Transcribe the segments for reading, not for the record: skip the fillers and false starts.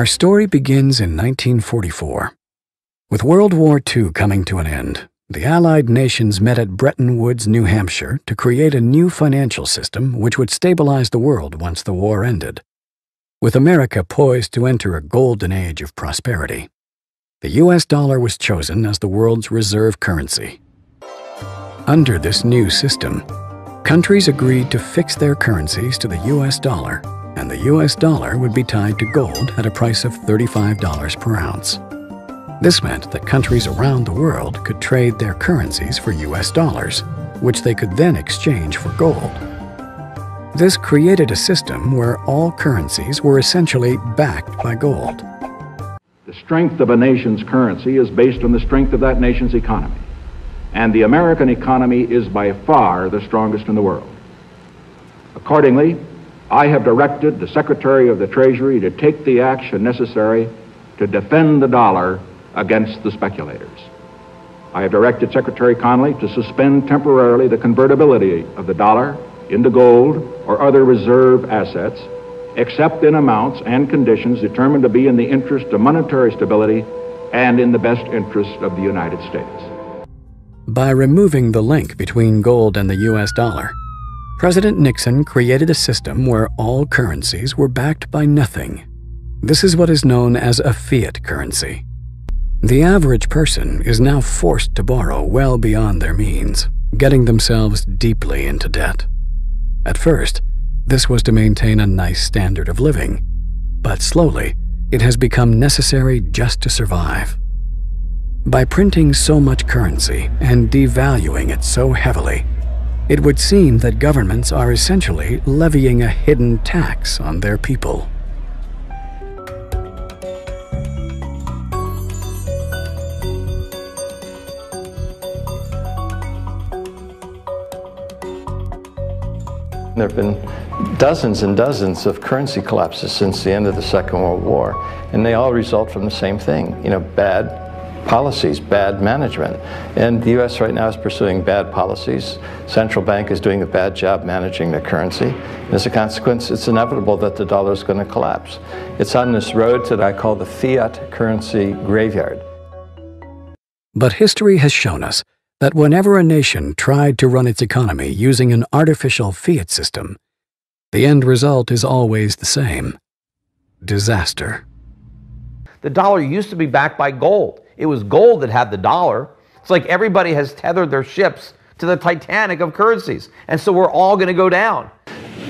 Our story begins in 1944. With World War II coming to an end, the Allied nations met at Bretton Woods, New Hampshire, to create a new financial system which would stabilize the world once the war ended. With America poised to enter a golden age of prosperity, the U.S. dollar was chosen as the world's reserve currency. Under this new system, countries agreed to fix their currencies to the U.S. dollar, and the U.S. dollar would be tied to gold at a price of $35 per ounce. This meant that countries around the world could trade their currencies for U.S. dollars, which they could then exchange for gold. This created a system where all currencies were essentially backed by gold. The strength of a nation's currency is based on the strength of that nation's economy. And the American economy is by far the strongest in the world. Accordingly, I have directed the Secretary of the Treasury to take the action necessary to defend the dollar against the speculators. I have directed Secretary Connally to suspend temporarily the convertibility of the dollar into gold or other reserve assets, except in amounts and conditions determined to be in the interest of monetary stability and in the best interest of the United States. By removing the link between gold and the U.S. dollar, President Nixon created a system where all currencies were backed by nothing. This is what is known as a fiat currency. The average person is now forced to borrow well beyond their means, getting themselves deeply into debt. At first, this was to maintain a nice standard of living, but slowly, it has become necessary just to survive. By printing so much currency and devaluing it so heavily, it would seem that governments are essentially levying a hidden tax on their people. There have been dozens and dozens of currency collapses since the end of the Second World War, and they all result from the same thing, bad policies, bad management. And the U.S. right now is pursuing bad policies. Central bank is doing a bad job managing the currency. And as a consequence, it's inevitable that the dollar is going to collapse. It's on this road that I call the fiat currency graveyard. But history has shown us that whenever a nation tried to run its economy using an artificial fiat system, the end result is always the same: disaster. The dollar used to be backed by gold. It was gold that had the dollar. It's like everybody has tethered their ships to the Titanic of currencies, and so we're all going to go down.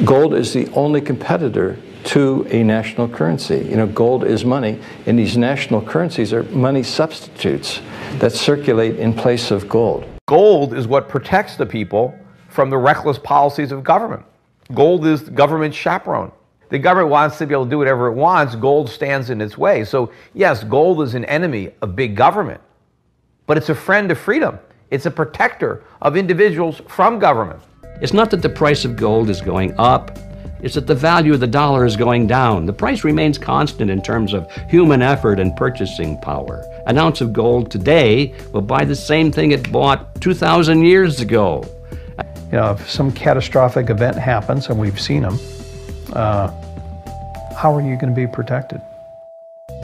Gold is the only competitor to a national currency. Gold is money, and these national currencies are money substitutes that circulate in place of gold. Gold is what protects the people from the reckless policies of government. Gold is the government's chaperone. The government wants to be able to do whatever it wants. Gold stands in its way. So yes, gold is an enemy of big government, but it's a friend of freedom. It's a protector of individuals from government. It's not that the price of gold is going up, it's that the value of the dollar is going down. The price remains constant in terms of human effort and purchasing power. An ounce of gold today will buy the same thing it bought 2,000 years ago. If some catastrophic event happens, and we've seen them, how are you going to be protected?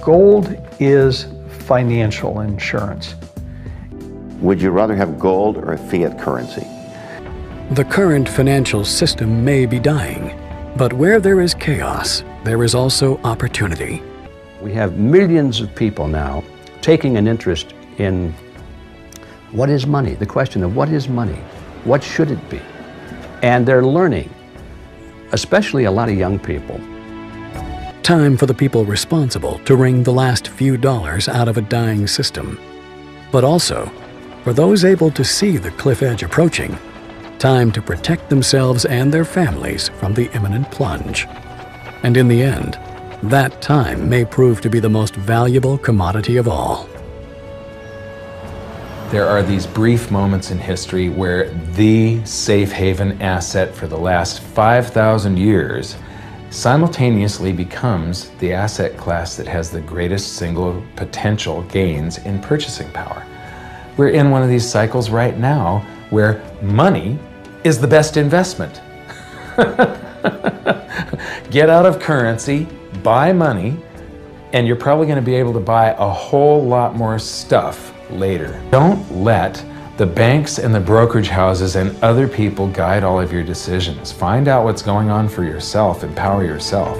Gold is financial insurance. Would you rather have gold or a fiat currency? The current financial system may be dying, but where there is chaos, there is also opportunity. We have millions of people now taking an interest in what is money, the question of what is money, what should it be? And they're learning, especially a lot of young people. Time for the people responsible to wring the last few dollars out of a dying system, but also for those able to see the cliff edge approaching, time to protect themselves and their families from the imminent plunge. And in the end, that time may prove to be the most valuable commodity of all. There are these brief moments in history where the safe haven asset for the last 5,000 years simultaneously becomes the asset class that has the greatest single potential gains in purchasing power. We're in one of these cycles right now where money is the best investment. Get out of currency, buy money, and you're probably going to be able to buy a whole lot more stuff later. Don't let the banks and the brokerage houses and other people guide all of your decisions. Find out what's going on for yourself. Empower yourself.